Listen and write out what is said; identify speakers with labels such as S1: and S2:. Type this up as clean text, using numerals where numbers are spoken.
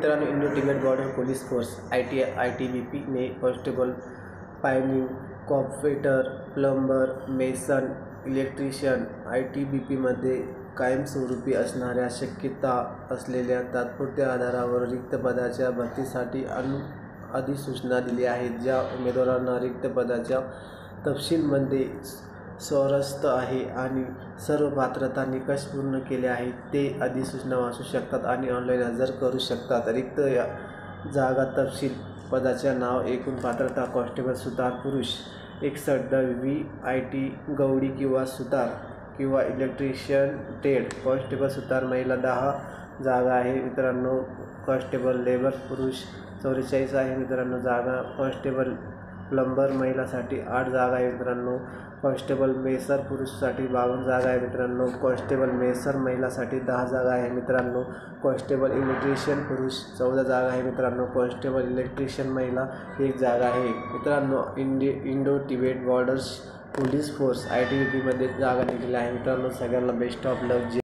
S1: मित्रांनो, Indo Tibet border police force ITBP ने constable, पायनिंग, कॉपफिटर, plumber, mason, electrician ITBPमध्ये कायमस्वरूपी असणाऱ्या शक्यता असलेल्या तात्पुरत्या आधारावर रिक्त पदाच्या भरतीसाठी अधिसूचना दिली आहे. ज्या उमेदवारांना रिक्त पदाच्या तपशीलमध्ये स्वारस्य आहे आणि सर्व पात्रता निकष पूर्ण केले आहेत ते अधिसूचना वाचू शकतात आणि ऑनलाईन अर्ज करू शकतात. रिक्त जागा तपशील पदाचे नाव, एकूण पात्रता: कॉन्स्टेबल सुतार पुरुष 61, VIT गवळी किंवा सुतार किंवा इलेक्ट्रिशियन ट्रेड. कॉन्स्टेबल सुतार महिला 10 जागा आहे मित्रांनो. कॉन्स्टेबल लेबर पुरुष 44 आहे मित्रांनो जागा. कॉन्स्टेबल प्लंबर महिलासाठी 8 जागा आहे मित्रांनो. कॉन्स्टेबल मेसर पुरुषासाठी 52 जागा आहे मित्रांनो. कॉन्स्टेबल मेसर महिलासाठी 10 जागा आहे मित्रांनो. कॉन्स्टेबल इलेक्ट्रिशियन पुरुष 14 जागा आहे मित्रांनो. कॉन्स्टेबल इलेक्ट्रिशियन महिला 1 जागा आहे मित्रांनो. Indo Tibet border police force ITBPमध्ये जागा निघाल्या आहे मित्रांनो. सगळ्यांना बेस्ट ऑफ लक.